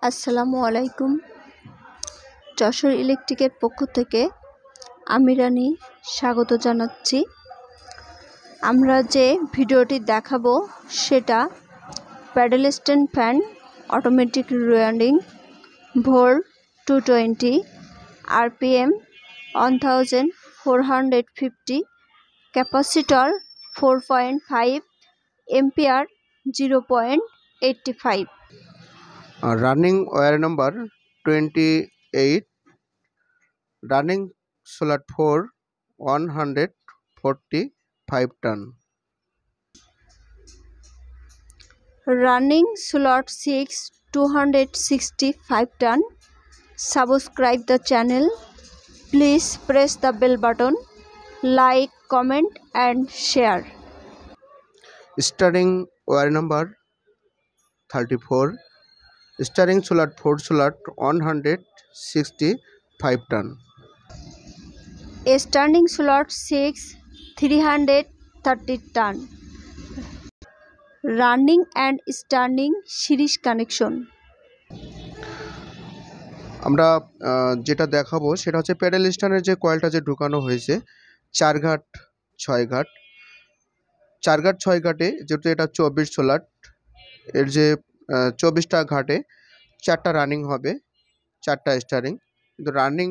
আসসালামু আলাইকুম। যশোর ইলেকট্রিকের পক্ষ থেকে আমি রানী স্বাগত জানাচ্ছি। আমরা যে ভিডিওটি দেখাবো সেটা pedal stand fan, automatic running, volt 220, RPM 1450, capacitor 4.5, ampere 0.85। running wire number 28, running slot 4 145 ton, running slot 6 265 ton. Subscribe the channel. Please press the bell button, like, comment and share. steering wire number 34, steering slot 4 slot 165 ton, Standing slot 6 330 ton. Running and standing series connection. আমরা যেটা দেখাবো সেটা হচ্ছে pedal স্ট্যান্ডের যে কয়েলটা যে ঢুকানো হয়েছে 4 ঘাট 6 ঘাট, 4 ঘাট 6 ঘাটে যেহেতু এটা 24 সোলার, এর যে 24টা ঘাটে 4টা রানিং হবে, 4টা স্টারিং, কিন্তু রানিং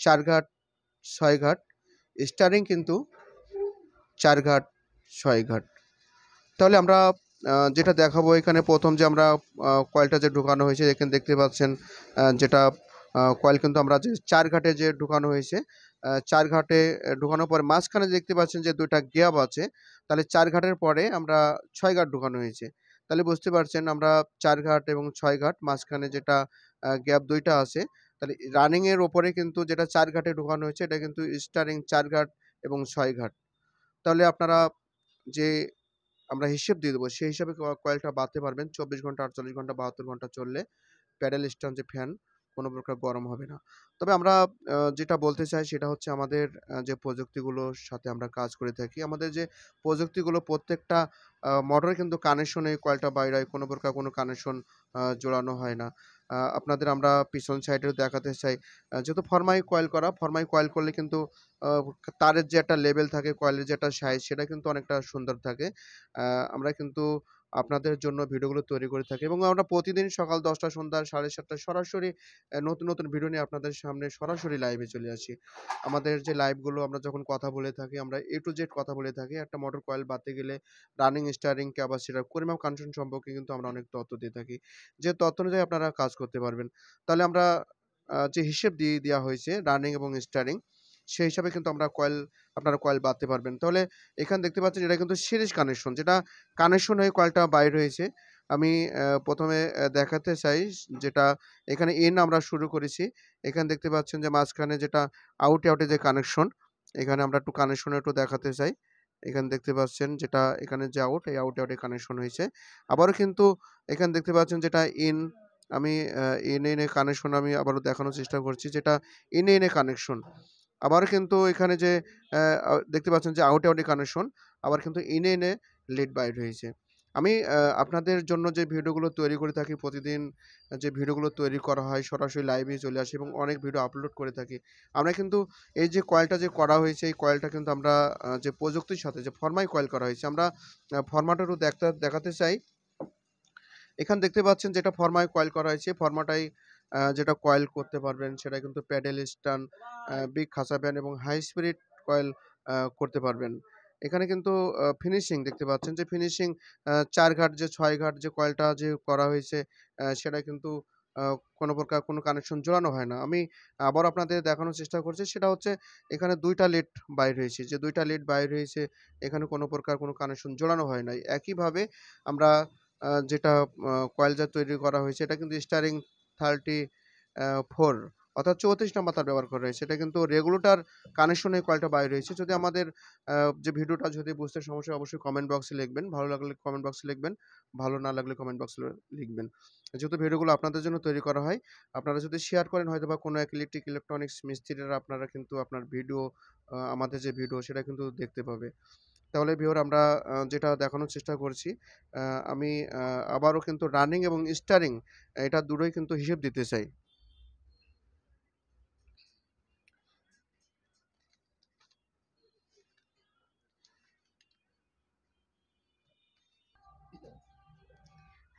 4 ঘাট 6 ঘাট, স্টারিং কিন্তু 4 ঘাট 6 ঘাট। তাহলে আমরা যেটা দেখাবো এখানে প্রথম যে আমরা কয়েলটা যে ঢুকানো হয়েছে এখানে দেখতে পাচ্ছেন, যেটা কয়েল কিন্তু আমরা যে 4 ঘাটে যে ঢুকানো হয়েছে, 4 ঘাটে ঢুকানোর পরে মাঝখানে দেখতে পাচ্ছেন যে 2টা গ্যাপ আছে, তাহলে 4 ঘাটের পরে আমরা 6 ঘাট ঢুকানো হয়েছে। তাহলে বুঝতে পারছেন আমরা 4 ঘাট এবং 6 ঘাট মাঝখানে যেটা গ্যাপ 2টা আছে, তাহলে রানিংয়ের ওপরে কিন্তু যেটা 4 ঘাটে ঢুকানো হয়েছে এটা কিন্তু স্টারিং 4 ঘাট এবং 6 ঘাট। তাহলে আপনারা যে আমরা হিসেব দিয়ে দেবো সেই হিসাবে কয়েলটা বাঁধতে পারবেন। 24 ঘন্টা, 48 ঘন্টা, 72 ঘন্টা চললে প্যাডেল স্ট্যান্ড যে ফ্যান কোনো প্রকার গরম হবে না। তবে আমরা যেটা বলতে চাই সেটা হচ্ছে আমাদের যে প্রযুক্তিগুলোর সাথে আমরা কাজ করে থাকি, আমাদের যে প্রযুক্তিগুলো প্রত্যেকটা মোটরে কিন্তু কানেকশন এই কয়েলটা বাইরে হয়, কোনো প্রকার কোনো কানেকশন জোড়ানো হয় না। আপনাদের আমরা পিছন সাইডেও দেখাতে চাই, যেহেতু ফরমাই কয়েল করা, ফরমাই কয়েল করলে কিন্তু তারের যে একটা লেভেল থাকে, কয়েলের যে একটা সাইজ সেটা কিন্তু অনেকটা সুন্দর থাকে। আমরা কিন্তু আপনাদের জন্য ভিডিওগুলো তৈরি করে থাকি এবং আমরা প্রতিদিন সকাল 10টা সন্ধ্যা 7:30টায় সরাসরি নতুন, নতুন ভিডিও নিয়ে আপনাদের সামনে সরাসরি লাইভে চলে আসি। আমাদের যে লাইভগুলো আমরা যখন কথা বলে থাকি, আমরা A to Z কথা বলে থাকি। একটা মোটর কয়েল বাঁধতে গেলে রানিং, স্টারিং, ক্যাপাসিটর, পরিমাপ কানেকশন সম্পর্কে কিন্তু আমরা অনেক তথ্য দিয়ে থাকি। যে তথ্য অনুযায়ী আপনারা কাজ করতে পারবেন। তাহলে আমরা যে হিসেব দিয়ে দেওয়া হয়েছে রানিং এবং স্টারিং, সেই হিসাবে কিন্তু আপনারা কয়েল বাঁধতে পারবেন। তাহলে এখানে দেখতে পাচ্ছেন এটা কিন্তু সিরিজ কানেকশন, যেটা কানেকশন হয়ে কয়েলটা বাইর হয়েছে। আমি প্রথমে দেখাতে চাই, যেটা এখানে ইন আমরা শুরু করেছি। এখানে দেখতে পাচ্ছেন যে মাঝখানে যেটা আউটে যে কানেকশন, এখানে আমরা একটু কানেকশন একটু দেখাতে চাই। এখানে দেখতে পাচ্ছেন যেটা এখানে যে এই আউটে কানেকশন হয়েছে। আবারও কিন্তু এখানে দেখতে পাচ্ছেন যেটা ইন, আমি ইনে কানেকশন আমি আবারও দেখানোর চেষ্টা করছি, যেটা ইনে কানেকশন। আবারও কিন্তু এখানে যে দেখতে পাচ্ছেন যে আউটে কানেকশন, আবার কিন্তু ইনে লিড বাইর হয়েছে। আমি আপনাদের জন্য যে ভিডিওগুলো তৈরি করে থাকি, প্রতিদিন যে ভিডিওগুলো তৈরি করা হয় সরাসরি লাইভে চলে আসি এবং অনেক ভিডিও আপলোড করে থাকি। আমরা কিন্তু এই যে কয়েলটা যে করা হয়েছে, এই কয়েলটা কিন্তু আমরা যে প্রযুক্তির সাথে যে ফরমাই কয়েল করা হয়েছে, আমরা ফরম্যাটও দেখাতে চাই। এখানে দেখতে পাচ্ছেন যেটা ফরমায় কয়েল করা হয়েছে, ফরমাটাই যেটা কয়েল করতে পারবেন সেটা কিন্তু প্যাডেল স্ট্যান্ড, বিগ খাঁচা ফ্যান এবং হাই স্পিড কয়েল করতে পারবেন। এখানে কিন্তু ফিনিশিং দেখতে পাচ্ছেন যে ফিনিশিং 4 ঘাট যে 6 ঘাট যে কয়েলটা যে করা হয়েছে, সেটা কিন্তু আ কোনো প্রকার কোনো কানেকশন জোড়ানো হয় না। আমি আবারও আপনাদের দেখানোর চেষ্টা করছি, সেটা হচ্ছে এখানে 2টা লিড বাইর হয়েছে। যে 2টা লিড বাইর হয়েছে এখানে কোনো প্রকার কোনো কানেকশন জোড়ানো হয় নাই। একইভাবে আমরা যেটা কয়েল তৈরি করা হয়েছে এটা কিন্তু স্টারিং 34, অর্থাৎ 34 নাম্বার তার ব্যবহার করা হয়েছে। এটা কিন্তু রেগুলেটর কানেকশনে কয়েলটা বাইর হয়েছে। যদি আমাদের যে ভিডিওটা যদি বুঝতে সমস্যা হয় অবশ্যই কমেন্ট বক্সে লিখবেন। ভালো লাগলে কমেন্ট বক্সে লিখবেন, ভালো না লাগলে কমেন্ট বক্সে লিখবেন। যেহেতু ভিডিওগুলো আপনাদের জন্য তৈরি করা হয়, আপনারা যদি শেয়ার করেন হয়তোবা কোনো এক ইলেকট্রনিক্স মিস্ত্রিরা আপনারা কিন্তু আপনার ভিডিও, আমাদের যে ভিডিও সেটা কিন্তু দেখতে পাবে। তাহলে ভিউয়ার আমরা যেটা দেখানোর চেষ্টা করছি, আমি আবারও কিন্তু রানিং এবং স্টারিং এটা দুটোই কিন্তু হিসেব দিতে চাই।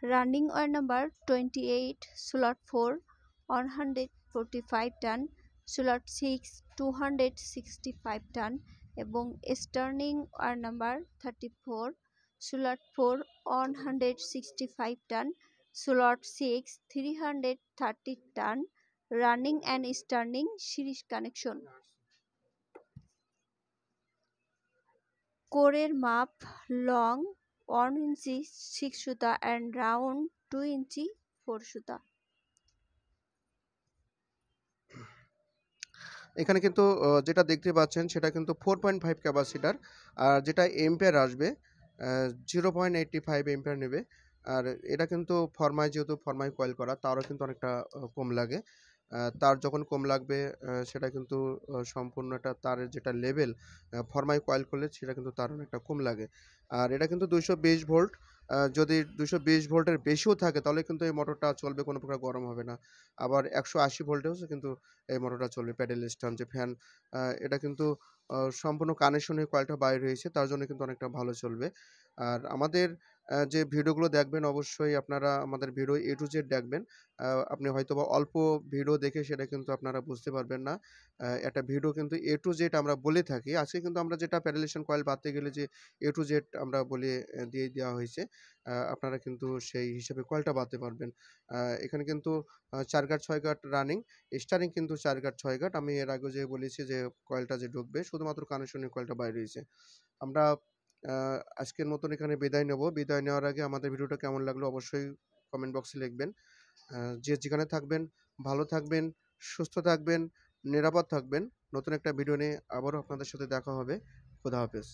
Running wire number 28, slot 4 145 ton, slot 6 265 ton এবং starting wire number 34, slot 4 165 ton, slot 6 330 ton, running and starting series connection. কোরের মাপ লং 1 ইঞ্চি 6 সুতা অ্যান্ড রাউন্ড 2 ইঞ্চি 4 সুতা। এখানে কিন্তু যেটা দেখতে পাচ্ছেন সেটা কিন্তু 4.5 ক্যাপাসিটার, আর যেটা এম্পিয়ার আসবে 0.85 এম্পিয়ার নেবে। আর এটা কিন্তু ফরমায়, যেহেতু ফরমায় কয়েল করা, তারও কিন্তু অনেকটা কম লাগে। তার যখন কম লাগবে সেটা কিন্তু সম্পূর্ণ একটা তারের যেটা লেভেল ফরমায় কয়েল করলে সেটা কিন্তু তার অনেকটা কম লাগে। আর এটা কিন্তু 220 ভোল্ট, যদি 220 ভোল্টের বেশিও থাকে তাহলে কিন্তু এই মোটরটা চলবে, কোনো প্রকার গরম হবে না। আবার 180 ভোল্টেও কিন্তু এই মোটরটা চলবে। প্যাডেল স্ট্যান্ড যে ফ্যান, এটা কিন্তু সম্পূর্ণ কানেকশন হয়ে কয়েলটা বাইর হয়েছে, তার জন্য কিন্তু অনেকটা ভালো চলবে। আর আমাদের যে ভিডিওগুলো দেখবেন অবশ্যই আপনারা আমাদের ভিডিও A to Z দেখবেন। আপনি হয়তোবা অল্প ভিডিও দেখে সেটা কিন্তু আপনারা বুঝতে পারবেন না। একটা ভিডিও কিন্তু A to Z আমরা বলে থাকি। আজকে কিন্তু আমরা যেটা প্যাডেল স্ট্যান্ড কয়েল বাঁধতে গেলে যে A to Z আমরা বলে দিয়ে দেওয়া হয়েছে। আপনারা কিন্তু সেই হিসেবে কয়েলটা বাঁধতে পারবেন। এখানে কিন্তু 4 গাঁট 6 গাঁট রানিং, স্টারিং কিন্তু 4 গাঁট 6 গাঁট। আমি এর আগেও যে বলেছি যে কয়েলটা যে ঢুকবে শুধুমাত্র কানেকশনের কয়েলটা বাইরে হয়েছে। আমরা আ আজকের মতন এখানে বিদায় নেব। বিদায় নেওয়ার আগে আমাদের ভিডিওটা কেমন লাগলো অবশ্যই কমেন্ট বক্সে লিখবেন। যে যেখানে থাকবেন ভালো থাকবেন, সুস্থ থাকবেন, নিরাপদ থাকবেন। নতুন একটা ভিডিও নিয়ে আবারও আপনাদের সাথে দেখা হবে। খোদা হাফেজ।